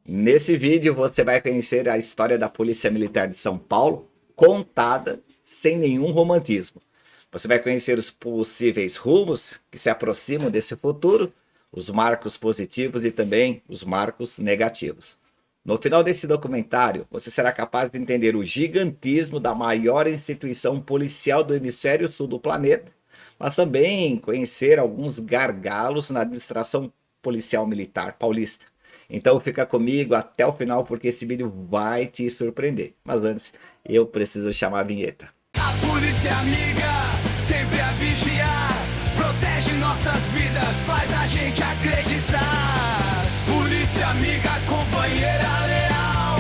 Nesse vídeo você vai conhecer a história da Polícia Militar de São Paulo, contada sem nenhum romantismo. Você vai conhecer os possíveis rumos que se aproximam desse futuro, os marcos positivos e também os marcos negativos. No final desse documentário, você será capaz de entender o gigantismo da maior instituição policial do hemisfério sul do planeta, mas também conhecer alguns gargalos na administração policial militar paulista. Então fica comigo até o final porque esse vídeo vai te surpreender. Mas antes, eu preciso chamar a vinheta. A polícia amiga, sempre a vigiar, protege nossas vidas, faz a gente acreditar. Polícia amiga, companheira leal,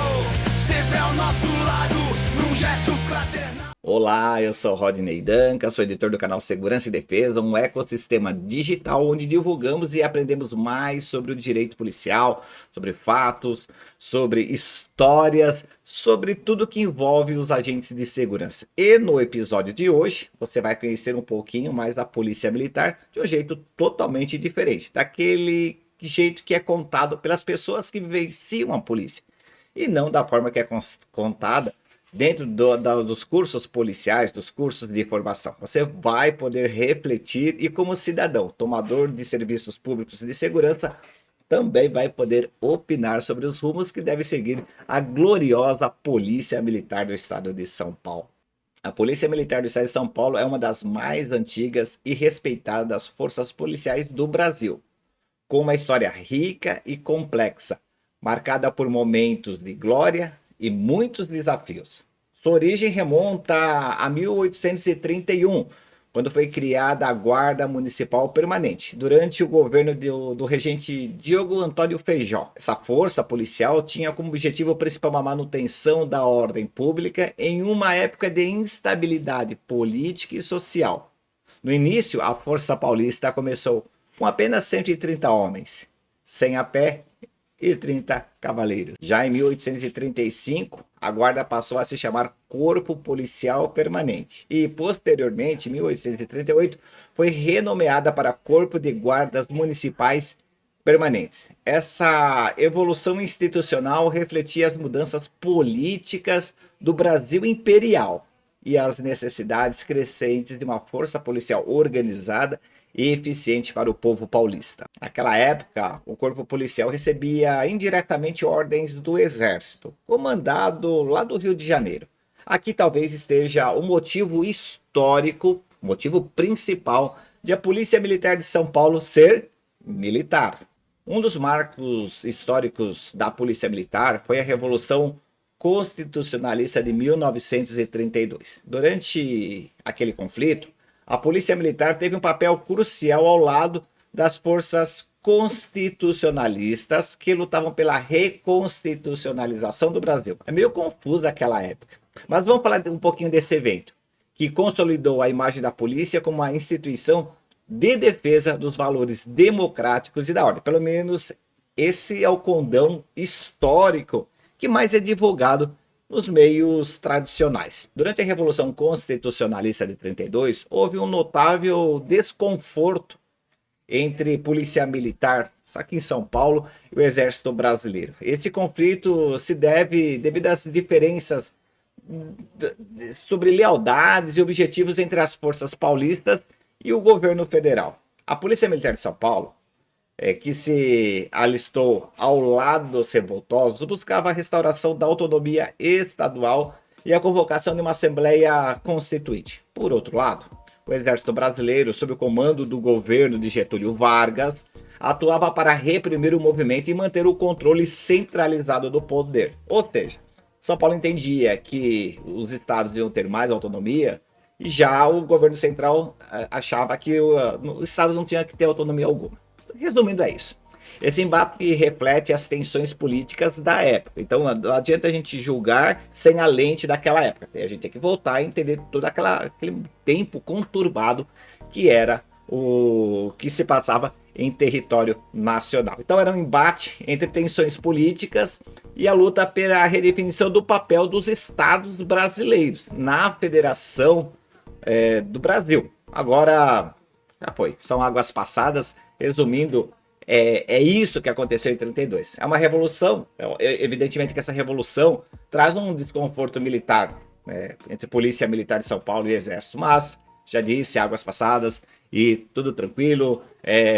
sempre ao nosso lado, num gesto fraternal. Olá, eu sou Rodney Danca, sou editor do canal Segurança e Defesa, um ecossistema digital onde divulgamos e aprendemos mais sobre o direito policial, sobre fatos, sobre histórias, sobre tudo que envolve os agentes de segurança. E no episódio de hoje, você vai conhecer um pouquinho mais da Polícia Militar de um jeito totalmente diferente, daquele jeito que é contado pelas pessoas que vivenciam a polícia, e não da forma que é contada dentro dos cursos policiais, dos cursos de formação. Você vai poder refletir e, como cidadão, tomador de serviços públicos de segurança, também vai poder opinar sobre os rumos que deve seguir a gloriosa Polícia Militar do Estado de São Paulo. A Polícia Militar do Estado de São Paulo é uma das mais antigas e respeitadas forças policiais do Brasil, com uma história rica e complexa, marcada por momentos de glória e muitos desafios. Sua origem remonta a 1831, quando foi criada a Guarda Municipal Permanente, durante o governo do regente Diogo Antônio Feijó. Essa força policial tinha como objetivo principal a manutenção da ordem pública em uma época de instabilidade política e social. No início, a Força Paulista começou com apenas 130 homens, 100 a pé e 30 cavaleiros. Já em 1835, a guarda passou a se chamar Corpo Policial Permanente e, posteriormente, em 1838, foi renomeada para Corpo de Guardas Municipais Permanentes. Essa evolução institucional refletia as mudanças políticas do Brasil imperial e as necessidades crescentes de uma força policial organizada e eficiente para o povo paulista. Naquela época, o corpo policial recebia indiretamente ordens do Exército, comandado lá do Rio de Janeiro. Aqui talvez esteja o motivo histórico, o motivo principal de a Polícia Militar de São Paulo ser militar. Um dos marcos históricos da Polícia Militar foi a Revolução Constitucionalista de 1932. Durante aquele conflito, a Polícia Militar teve um papel crucial ao lado das forças constitucionalistas que lutavam pela reconstitucionalização do Brasil. É meio confuso aquela época, mas vamos falar um pouquinho desse evento, que consolidou a imagem da polícia como uma instituição de defesa dos valores democráticos e da ordem. Pelo menos esse é o condão histórico que mais é divulgado nos meios tradicionais. Durante a Revolução Constitucionalista de 32, houve um notável desconforto entre polícia militar, aqui em São Paulo, e o Exército Brasileiro. Esse conflito se deve devido às diferenças sobre lealdades e objetivos entre as forças paulistas e o governo federal. A Polícia Militar de São Paulo, que se alistou ao lado dos revoltosos, buscava a restauração da autonomia estadual e a convocação de uma Assembleia Constituinte. Por outro lado, o Exército Brasileiro, sob o comando do governo de Getúlio Vargas, atuava para reprimir o movimento e manter o controle centralizado do poder. Ou seja, São Paulo entendia que os estados iam ter mais autonomia e já o governo central achava que o estado não tinha que ter autonomia alguma. Resumindo, é isso. Esse embate reflete as tensões políticas da época. Então não adianta a gente julgar sem a lente daquela época. A gente tem que voltar e entender todo aquele tempo conturbado que era o que se passava em território nacional. Então era um embate entre tensões políticas e a luta pela redefinição do papel dos estados brasileiros na Federação do Brasil. Agora já foi, são águas passadas. Resumindo, É isso que aconteceu em 32. É uma revolução. Evidentemente que essa revolução traz um desconforto militar, entre Polícia Militar de São Paulo e Exército. Mas, já disse, águas passadas e tudo tranquilo,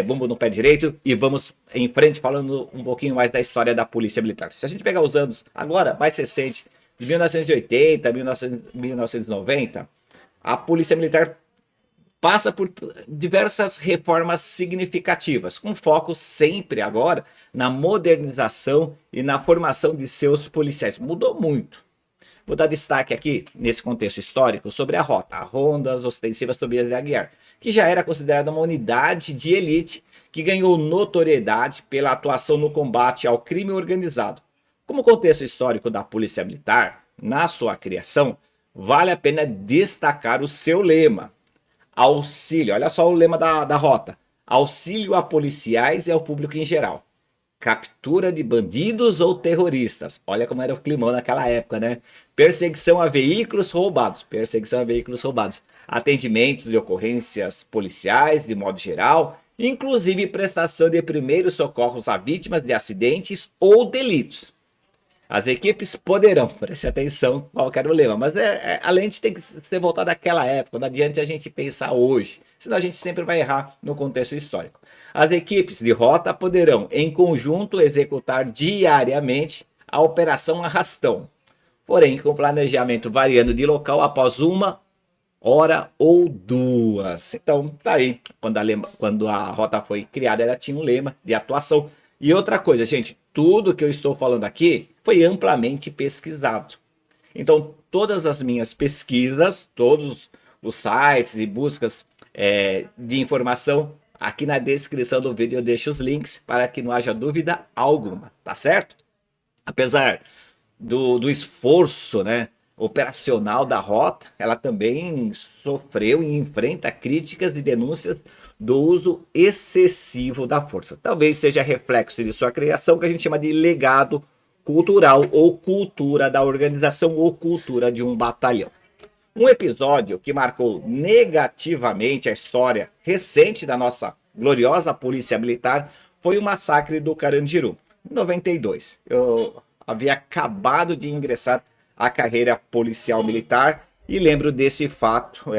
bumbo no pé direito. E vamos em frente falando um pouquinho mais da história da Polícia Militar. Se a gente pegar os anos agora, mais recente, de 1980 a 1990, a Polícia Militar passa por diversas reformas significativas, com foco sempre agora na modernização e na formação de seus policiais. Mudou muito. Vou dar destaque aqui, nesse contexto histórico, sobre a Rota, a Rondas Ostensivas Tobias de Aguiar, que já era considerada uma unidade de elite que ganhou notoriedade pela atuação no combate ao crime organizado. Como contexto histórico da Polícia Militar, na sua criação, vale a pena destacar o seu lema: auxílio, olha só o lema da rota: auxílio a policiais e ao público em geral. Captura de bandidos ou terroristas. Olha como era o climão naquela época, né? Perseguição a veículos roubados. Perseguição a veículos roubados. Atendimentos de ocorrências policiais, de modo geral. Inclusive prestação de primeiros socorros a vítimas de acidentes ou delitos. As equipes poderão, preste atenção qual que era o lema, mas a lente tem que ser voltada àquela época, não adianta a gente pensar hoje, senão a gente sempre vai errar no contexto histórico. As equipes de rota poderão, em conjunto, executar diariamente a Operação Arrastão, porém com planejamento variando de local após 1 hora ou 2. Então, tá aí, quando a rota foi criada, ela tinha um lema de atuação. E outra coisa, gente, tudo que eu estou falando aqui foi amplamente pesquisado. Então, todas as minhas pesquisas, todos os sites e buscas de informação, aqui na descrição do vídeo eu deixo os links para que não haja dúvida alguma, tá certo? Apesar do esforço, né, operacional da rota, ela também sofreu e enfrenta críticas e denúncias do uso excessivo da força. Talvez seja reflexo de sua criação, que a gente chama de legado cultural ou cultura da organização ou cultura de um batalhão. Um episódio que marcou negativamente a história recente da nossa gloriosa Polícia Militar foi o massacre do Carandiru, em 92. Eu havia acabado de ingressar à carreira policial militar e lembro desse fato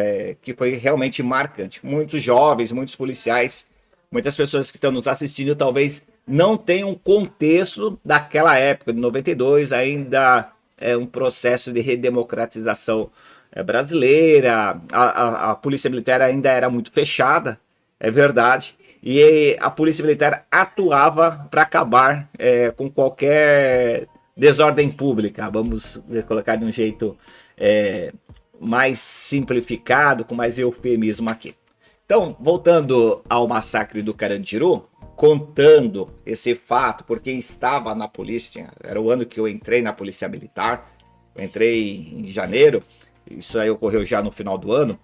que foi realmente marcante. Muitos jovens, muitos policiais, muitas pessoas que estão nos assistindo talvez não tenham contexto daquela época, de 92, ainda é um processo de redemocratização brasileira, a Polícia Militar ainda era muito fechada, é verdade, e a Polícia Militar atuava para acabar com qualquer desordem pública, vamos colocar de um jeito mais simplificado, com mais eufemismo aqui. Então, voltando ao massacre do Carandiru, contando esse fato, porque estava na polícia, era o ano que eu entrei na Polícia Militar, eu entrei em janeiro, isso aí ocorreu já no final do ano.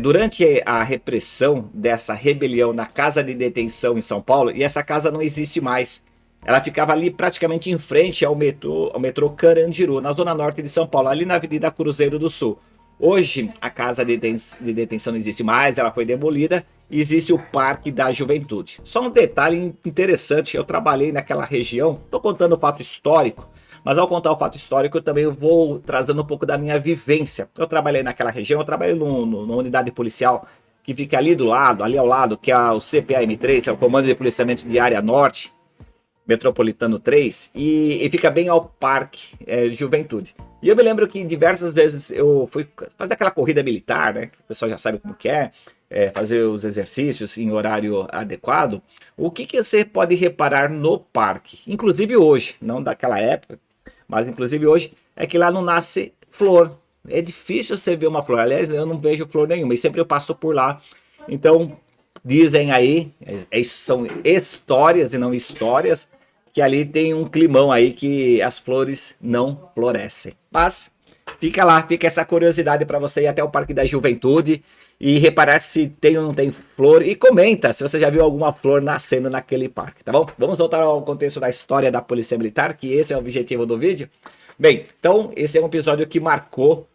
Durante a repressão dessa rebelião na casa de detenção em São Paulo, e essa casa não existe mais, ela ficava ali praticamente em frente ao metrô Carandiru, na zona norte de São Paulo, ali na Avenida Cruzeiro do Sul. Hoje a casa de detenção não existe mais, ela foi demolida e existe o Parque da Juventude. Só um detalhe interessante, eu trabalhei naquela região, estou contando o fato histórico, mas ao contar o fato histórico eu também vou trazendo um pouco da minha vivência. Eu trabalhei naquela região, eu trabalhei numa unidade policial que fica ali do lado, ali ao lado, que é o CPAM3, é o Comando de Policiamento de Área Norte, Metropolitano 3, e fica bem ao Parque Juventude. E eu me lembro que diversas vezes eu fui fazer aquela corrida militar, né? Que o pessoal já sabe como que fazer os exercícios em horário adequado. O que você pode reparar no parque? Inclusive hoje, não daquela época, mas inclusive hoje, é que lá não nasce flor. É difícil você ver uma flor. Aliás, eu não vejo flor nenhuma, e sempre eu passo por lá. Então, dizem aí, são histórias e não histórias, que ali tem um climão aí que as flores não florescem. Mas fica lá, fica essa curiosidade para você ir até o Parque da Juventude e reparar se tem ou não tem flor, e comenta se você já viu alguma flor nascendo naquele parque, tá bom? Vamos voltar ao contexto da história da Polícia Militar, que esse é o objetivo do vídeo. Bem, então esse é um episódio que marcou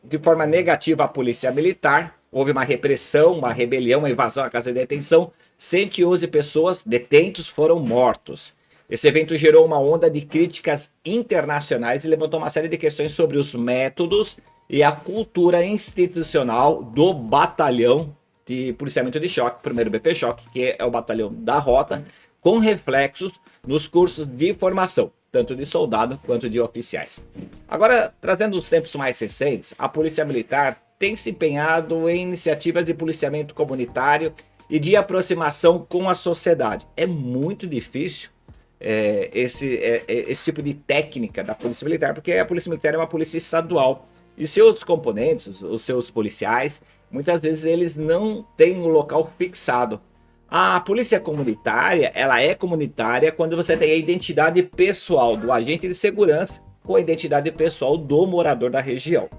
de forma negativa a Polícia Militar, houve uma repressão, uma rebelião, uma invasão à casa de detenção. 111 pessoas, detentos, foram mortos. Esse evento gerou uma onda de críticas internacionais e levantou uma série de questões sobre os métodos e a cultura institucional do batalhão de policiamento de choque, primeiro BP Choque, que é o batalhão da Rota, com reflexos nos cursos de formação, tanto de soldado quanto de oficiais. Agora, trazendo os tempos mais recentes, a Polícia Militar tem se empenhado em iniciativas de policiamento comunitário e de aproximação com a sociedade. É muito difícil esse tipo de técnica da Polícia Militar, porque a Polícia Militar é uma polícia estadual e seus componentes, os seus policiais, muitas vezes eles não têm um local fixado. A polícia comunitária, ela é comunitária quando você tem a identidade pessoal do agente de segurança com a identidade pessoal do morador da região.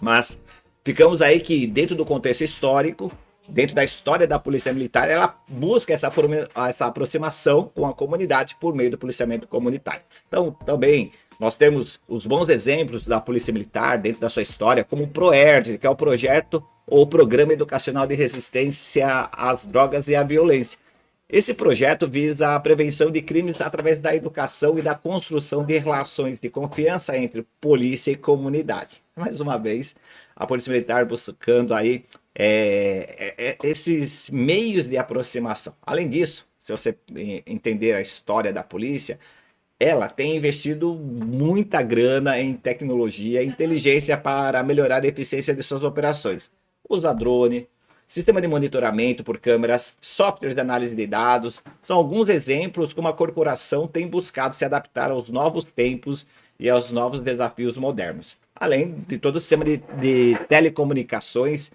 Mas ficamos aí que dentro do contexto histórico, dentro da história da Polícia Militar, ela busca essa aproximação com a comunidade por meio do policiamento comunitário. Então, também nós temos os bons exemplos da Polícia Militar dentro da sua história, como o PROERD, que é o projeto ou Programa Educacional de Resistência às Drogas e à Violência. Esse projeto visa a prevenção de crimes através da educação e da construção de relações de confiança entre polícia e comunidade. Mais uma vez, a Polícia Militar buscando aí esses meios de aproximação. Além disso, se você entender a história da polícia, ela tem investido muita grana em tecnologia e inteligência para melhorar a eficiência de suas operações. Usa drone, sistema de monitoramento por câmeras, softwares de análise de dados, são alguns exemplos como a corporação tem buscado se adaptar aos novos tempos e aos novos desafios modernos. Além de todo o sistema de telecomunicações,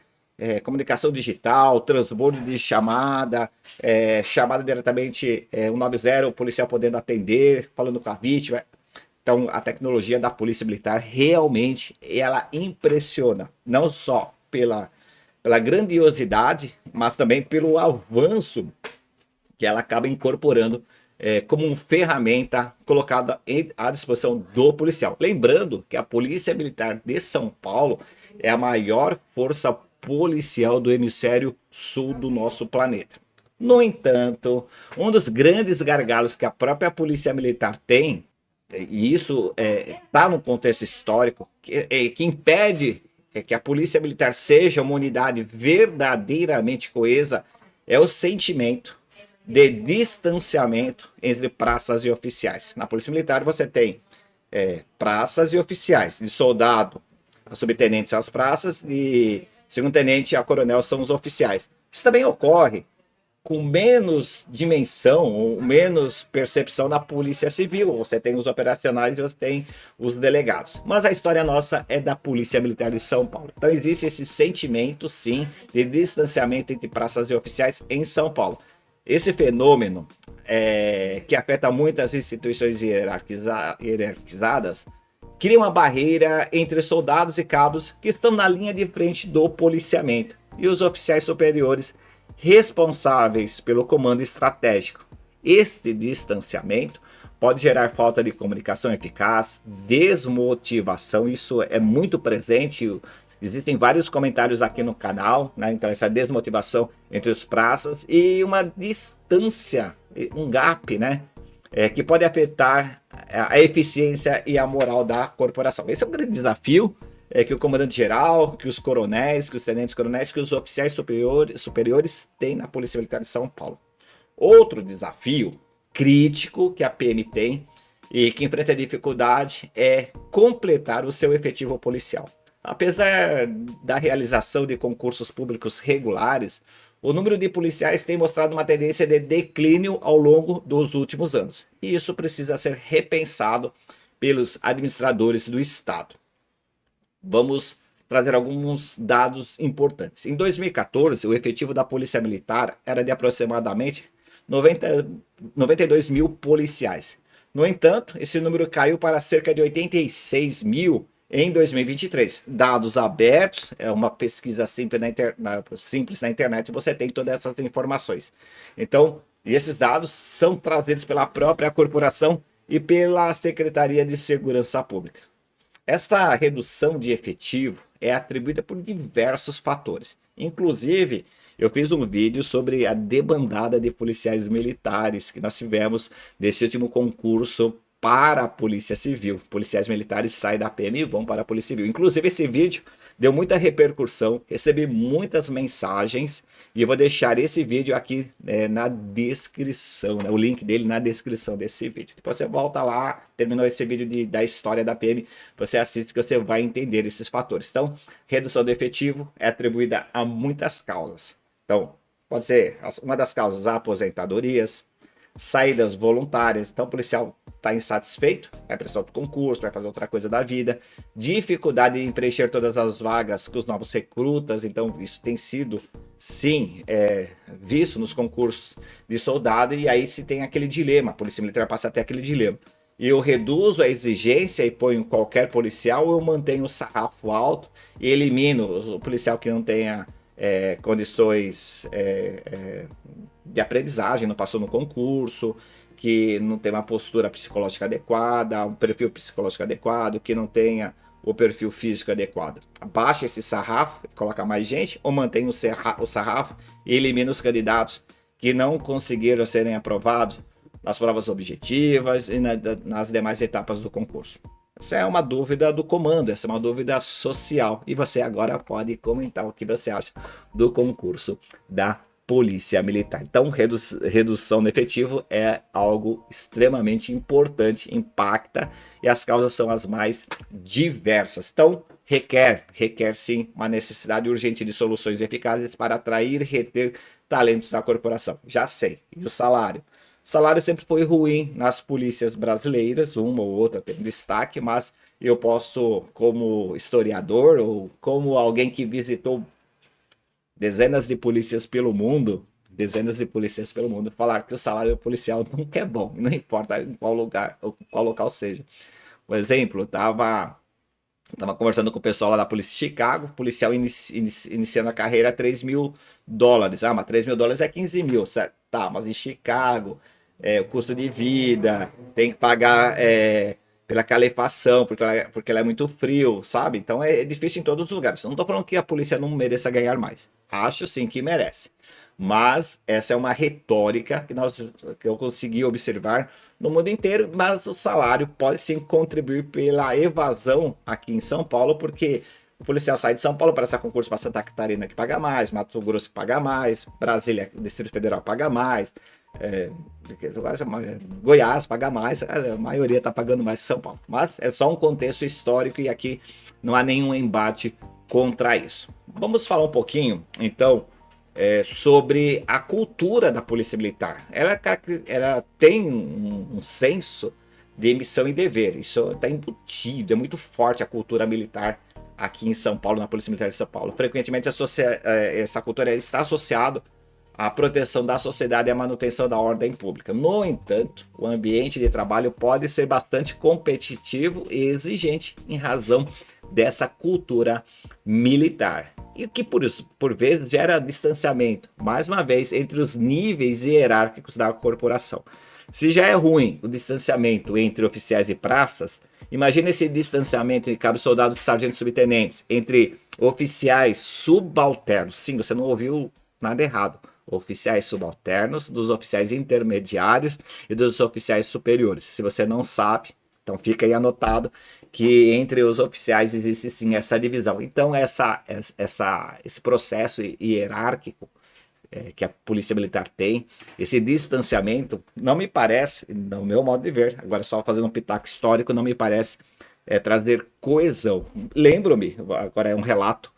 comunicação digital, transbordo de chamada, chamada diretamente 190, o policial podendo atender, falando com a vítima. Então a tecnologia da Polícia Militar realmente ela impressiona, não só pela grandiosidade, mas também pelo avanço que ela acaba incorporando como uma ferramenta colocada à disposição do policial. Lembrando que a Polícia Militar de São Paulo é a maior força policial do hemisfério sul do nosso planeta. No entanto, um dos grandes gargalos que a própria Polícia Militar tem, e isso está no contexto histórico, que impede que a Polícia Militar seja uma unidade verdadeiramente coesa, é o sentimento de distanciamento entre praças e oficiais. Na Polícia Militar você tem praças e oficiais, de soldado a subtenente são as praças e segundo-tenente a coronel são os oficiais. Isso também ocorre com menos dimensão, ou menos percepção da Polícia Civil. Você tem os operacionais e você tem os delegados. Mas a história nossa é da Polícia Militar de São Paulo. Então existe esse sentimento, sim, de distanciamento entre praças e oficiais em São Paulo. Esse fenômeno que afeta muitas instituições hierarquizadas, cria uma barreira entre soldados e cabos que estão na linha de frente do policiamento e os oficiais superiores responsáveis pelo comando estratégico. Este distanciamento pode gerar falta de comunicação eficaz, desmotivação, isso é muito presente, existem vários comentários aqui no canal, né? Então essa desmotivação entre os praças e uma distância, um gap, né? Que pode afetar a eficiência e a moral da corporação. Esse é um grande desafio que o comandante-geral, que os coronéis, que os tenentes-coronéis, que os oficiais superiores têm na Polícia Militar de São Paulo. Outro desafio crítico que a PM tem e que enfrenta dificuldade é completar o seu efetivo policial. Apesar da realização de concursos públicos regulares, o número de policiais tem mostrado uma tendência de declínio ao longo dos últimos anos. E isso precisa ser repensado pelos administradores do Estado. Vamos trazer alguns dados importantes. Em 2014, o efetivo da Polícia Militar era de aproximadamente 92 mil policiais. No entanto, esse número caiu para cerca de 86 mil em 2023. Dados abertos, é uma pesquisa simples na internet, você tem todas essas informações. Então, esses dados são trazidos pela própria corporação e pela Secretaria de Segurança Pública. Esta redução de efetivo é atribuída por diversos fatores, Inclusive, eu fiz um vídeo sobre a debandada de policiais militares que nós tivemos nesse último concurso para a Polícia Civil. Policiais militares saem da PM e vão para a Polícia Civil. Inclusive, esse vídeo deu muita repercussão, recebi muitas mensagens e eu vou deixar esse vídeo aqui na descrição, né, o link dele na descrição desse vídeo. Depois você volta lá, terminou esse vídeo da história da PM, você assiste que você vai entender esses fatores. Então, redução do efetivo é atribuída a muitas causas. Então, pode ser uma das causas aposentadorias, saídas voluntárias. Então o policial está insatisfeito, vai prestar outro concurso, vai fazer outra coisa da vida, dificuldade em preencher todas as vagas com os novos recrutas. Então isso tem sido, sim, visto nos concursos de soldado, e aí se tem aquele dilema, a polícia militar passa até aquele dilema: eu reduzo a exigência e ponho qualquer policial, ou eu mantenho o sarrafo alto e elimino o policial que não tenha condições de aprendizagem, não passou no concurso, que não tem uma postura psicológica adequada, um perfil psicológico adequado, que não tenha o perfil físico adequado. Abaixa esse sarrafo, coloca mais gente, ou mantém o sarrafo e elimina os candidatos que não conseguiram serem aprovados nas provas objetivas e nas demais etapas do concurso. Essa é uma dúvida do comando, essa é uma dúvida social. E você agora pode comentar o que você acha do concurso da Polícia Militar. Então, redução no efetivo é algo extremamente importante, impacta, e as causas são as mais diversas. Então, requer sim uma necessidade urgente de soluções eficazes para atrair e reter talentos na corporação. Já sei. E o salário? O salário sempre foi ruim nas polícias brasileiras, uma ou outra tem destaque, mas eu posso, como historiador ou como alguém que visitou dezenas de polícias pelo mundo, falar que o salário policial nunca é bom, não importa em qual lugar ou qual local seja. Por exemplo, eu tava conversando com o pessoal lá da Polícia de Chicago, policial iniciando a carreira a $3.000. Ah, mas $3.000 é 15 mil, certo? Tá, mas em Chicago, o custo de vida, tem que pagar pela calefação, porque ela é muito frio, sabe? Então é difícil em todos os lugares. Eu não tô falando que a polícia não mereça ganhar mais. Acho sim que merece. Mas essa é uma retórica que eu consegui observar no mundo inteiro, mas o salário pode sim contribuir pela evasão aqui em São Paulo, porque o policial sai de São Paulo para esse concurso para Santa Catarina, que paga mais, Mato Grosso que paga mais, Brasília, Distrito Federal paga mais, Goiás paga mais, a maioria está pagando mais que São Paulo. Mas é só um contexto histórico e aqui não há nenhum embate contra isso. Vamos falar um pouquinho, então, sobre a cultura da Polícia Militar. Ela tem um senso de missão e dever. Isso está embutido, é muito forte a cultura militar aqui em São Paulo, na Polícia Militar de São Paulo. Frequentemente essa cultura está associada à proteção da sociedade e à manutenção da ordem pública. No entanto, o ambiente de trabalho pode ser bastante competitivo e exigente em razão dessa cultura militar. E o que por vezes gera distanciamento, mais uma vez, entre os níveis hierárquicos da corporação. Se já é ruim o distanciamento entre oficiais e praças, imagine esse distanciamento entre cabos, soldados, sargentos e subtenentes, entre oficiais subalternos. Sim, você não ouviu nada errado. Oficiais subalternos, dos oficiais intermediários e dos oficiais superiores. Se você não sabe, então fica aí anotado que entre os oficiais existe sim essa divisão. Então esse processo hierárquico que a Polícia Militar tem, esse distanciamento, não me parece, no meu modo de ver, agora só fazendo um pitaco histórico, não me parece trazer coesão. Lembro-me, agora é um relato,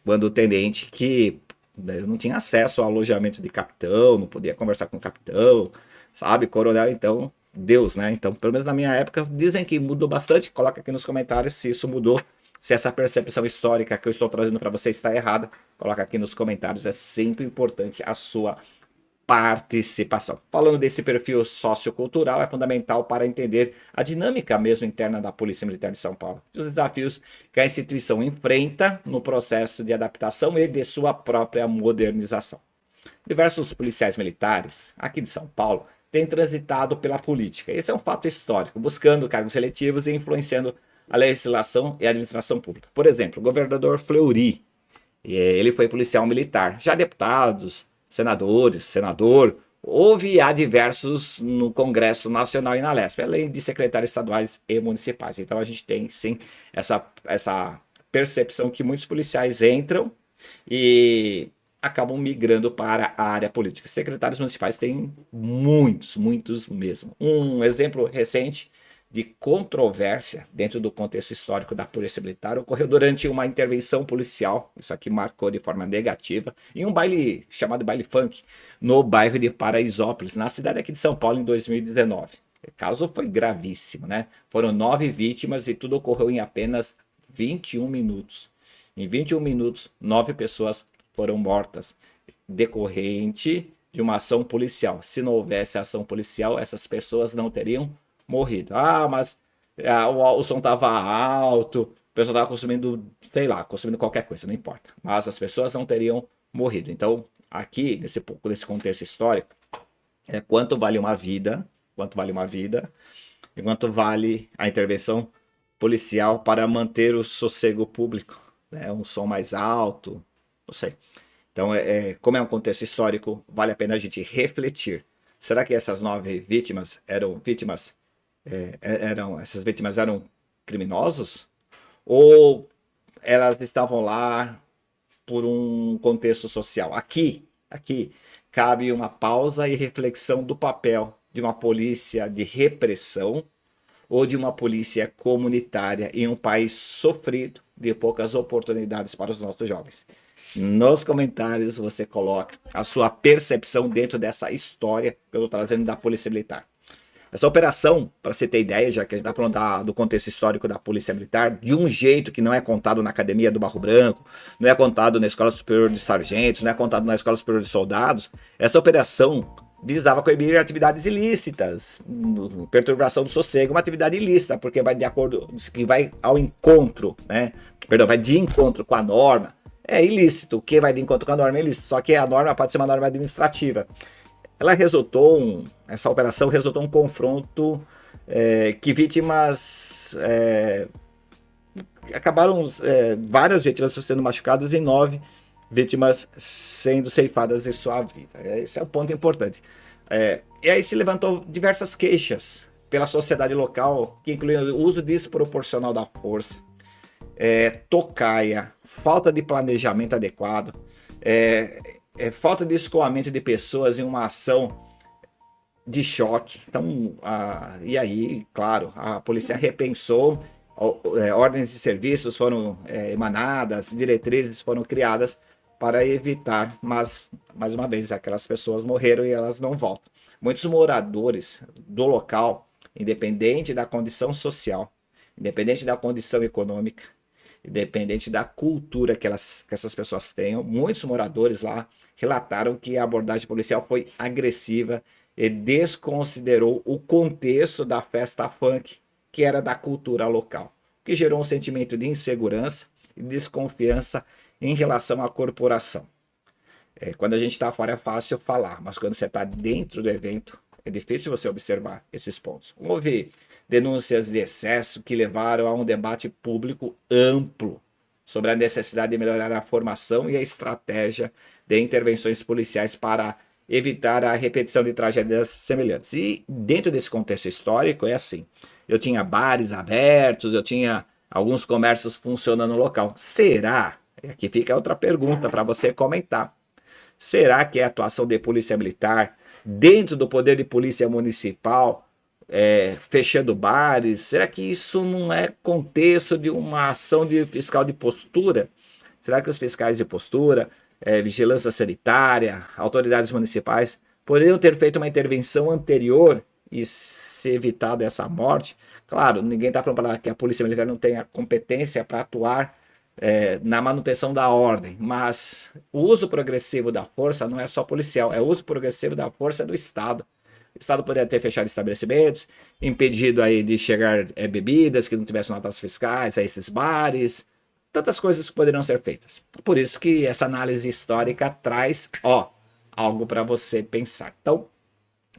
quando o tenente que eu não tinha acesso ao alojamento de capitão, não podia conversar com o capitão, sabe, coronel, então, Deus, né? Então, pelo menos na minha época, dizem que mudou bastante. Coloca aqui nos comentários se isso mudou, se essa percepção histórica que eu estou trazendo para você está errada. Coloca aqui nos comentários, é sempre importante a sua participação. Falando desse perfil sociocultural, é fundamental para entender a dinâmica mesmo interna da Polícia Militar de São Paulo, os desafios que a instituição enfrenta no processo de adaptação e de sua própria modernização. Diversos policiais militares aqui de São Paulo têm transitado pela política. Esse é um fato histórico, buscando cargos seletivos e influenciando a legislação e a administração pública. Por exemplo, o governador Fleury, E ele foi policial militar. Já deputados, senador, houve há diversos no Congresso Nacional e na Lespe, além de secretários estaduais e municipais. Então a gente tem sim essa percepção que muitos policiais entram e acabam migrando para a área política. Secretários municipais têm muitos mesmo. Um exemplo recente de controvérsia dentro do contexto histórico da Polícia Militar ocorreu durante uma intervenção policial, isso aqui marcou de forma negativa, em um baile chamado baile funk, no bairro de Paraisópolis, na cidade aqui de São Paulo, em 2019. O caso foi gravíssimo, né? Foram 9 vítimas e tudo ocorreu em apenas 21 minutos. Em 21 minutos, 9 pessoas foram mortas, decorrente de uma ação policial. Se não houvesse ação policial, essas pessoas não teriam morrido. Mas o som estava alto, o pessoal estava consumindo, sei lá, consumindo qualquer coisa, não importa. Mas as pessoas não teriam morrido. Então, aqui, nesse contexto histórico, quanto vale uma vida, e quanto vale a intervenção policial para manter o sossego público, né? Um som mais alto, não sei. Então, como é um contexto histórico, vale a pena a gente refletir. Será que essas 9 vítimas eram vítimas essas vítimas eram criminosos? Ou elas estavam lá por um contexto social? Aqui cabe uma pausa e reflexão do papel de uma polícia de repressão ou de uma polícia comunitária em um país sofrido de poucas oportunidades para os nossos jovens. Nos comentários você coloca a sua percepção dentro dessa história que eu estou trazendo da Polícia Militar. Essa operação, para você ter ideia, já que a gente está falando do contexto histórico da Polícia Militar, de um jeito que não é contado na Academia do Barro Branco, não é contado na Escola Superior de Sargentos, não é contado na Escola Superior de Soldados, essa operação visava coibir atividades ilícitas, perturbação do sossego, uma atividade ilícita, porque vai de acordo, que vai ao encontro, né? Perdão, vai de encontro com a norma, é ilícito. O que vai de encontro com a norma é ilícito, só que a norma pode ser uma norma administrativa. Essa operação resultou um confronto que vítimas acabaram, várias vítimas sendo machucadas e 9 vítimas sendo ceifadas de sua vida. Esse é um ponto importante. E aí se levantou diversas queixas pela sociedade local, que incluíam o uso desproporcional da força, tocaia, falta de planejamento adequado, falta de escoamento de pessoas em uma ação de choque. Então, e aí, claro, a polícia repensou, ordens de serviços foram emanadas, diretrizes foram criadas para evitar, mas, mais uma vez, aquelas pessoas morreram e elas não voltam. Muitos moradores do local, independente da condição social, independente da condição econômica, independente da cultura que essas pessoas tenham, muitos moradores lá relataram que a abordagem policial foi agressiva e desconsiderou o contexto da festa funk, que era da cultura local, que gerou um sentimento de insegurança e desconfiança em relação à corporação. Quando a gente está fora é fácil falar, mas quando você está dentro do evento, é difícil você observar esses pontos. Houve denúncias de excesso que levaram a um debate público amplo sobre a necessidade de melhorar a formação e a estratégia de intervenções policiais para evitar a repetição de tragédias semelhantes. E dentro desse contexto histórico é assim, eu tinha bares abertos, eu tinha alguns comércios funcionando no local. Será? Aqui fica outra pergunta para você comentar. Será que a atuação de polícia militar dentro do poder de polícia municipal, fechando bares, será que isso não é contexto de uma ação de fiscal de postura? Será que os fiscais de postura, vigilância sanitária, autoridades municipais poderiam ter feito uma intervenção anterior e se evitado essa morte? Claro, ninguém está falando que a polícia militar não tenha competência para atuar na manutenção da ordem, mas o uso progressivo da força não é só policial, é o uso progressivo da força do Estado. O Estado poderia ter fechado estabelecimentos, impedido aí de chegar bebidas que não tivessem notas fiscais a esses bares, tantas coisas que poderiam ser feitas. Por isso que essa análise histórica traz algo para você pensar. Então,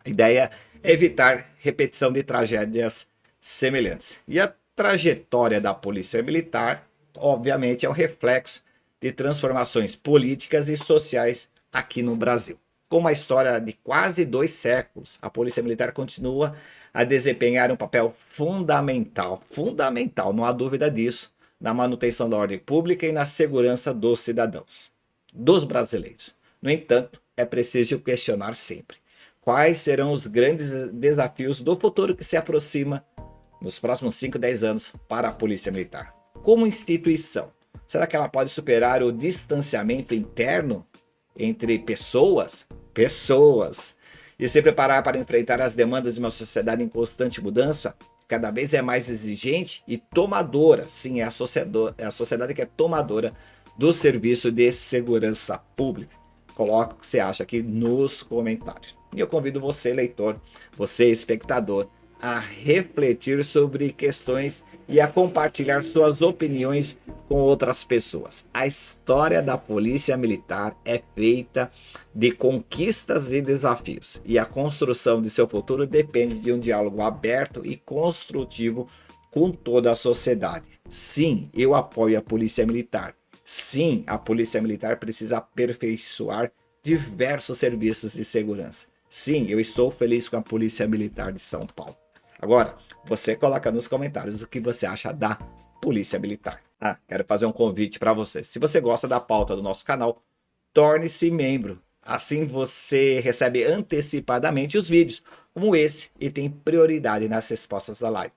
a ideia é evitar repetição de tragédias semelhantes. E a trajetória da polícia militar, obviamente, é um reflexo de transformações políticas e sociais aqui no Brasil. Com uma história de quase 2 séculos, a Polícia Militar continua a desempenhar um papel fundamental, não há dúvida disso, na manutenção da ordem pública e na segurança dos cidadãos, dos brasileiros. No entanto, é preciso questionar sempre quais serão os grandes desafios do futuro que se aproxima nos próximos 5, 10 anos para a Polícia Militar. Como instituição, será que ela pode superar o distanciamento interno entre pessoas e se preparar para enfrentar as demandas de uma sociedade em constante mudança? Cada vez é mais exigente e tomadora. Sim, é a sociedade que é tomadora do serviço de segurança pública. Coloca o que você acha aqui nos comentários. E eu convido você, leitor, você, espectador, a refletir sobre questões e a compartilhar suas opiniões com outras pessoas. A história da Polícia Militar é feita de conquistas e desafios, e a construção de seu futuro depende de um diálogo aberto e construtivo com toda a sociedade. Sim, eu apoio a Polícia Militar. Sim, a Polícia Militar precisa aperfeiçoar diversos serviços de segurança. Sim, eu estou feliz com a Polícia Militar de São Paulo. Agora, você coloca nos comentários o que você acha da Polícia Militar. Quero fazer um convite para você. Se você gosta da pauta do nosso canal, torne-se membro. Assim você recebe antecipadamente os vídeos como esse e tem prioridade nas respostas da live.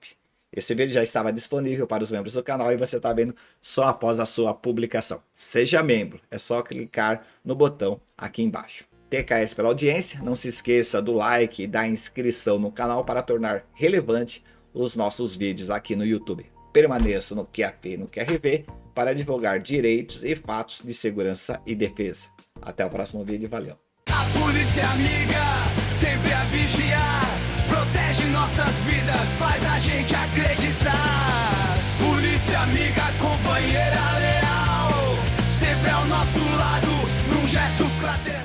Esse vídeo já estava disponível para os membros do canal e você está vendo só após a sua publicação. Seja membro, é só clicar no botão aqui embaixo. TKS pela audiência, não se esqueça do like e da inscrição no canal para tornar relevante os nossos vídeos aqui no YouTube. Permaneça no QAP e no QRV para divulgar direitos e fatos de segurança e defesa. Até o próximo vídeo, valeu! A polícia amiga, sempre a vigiar, protege nossas vidas, faz a gente acreditar. Polícia amiga, companheira leal, sempre ao nosso lado, num gesto fraternal.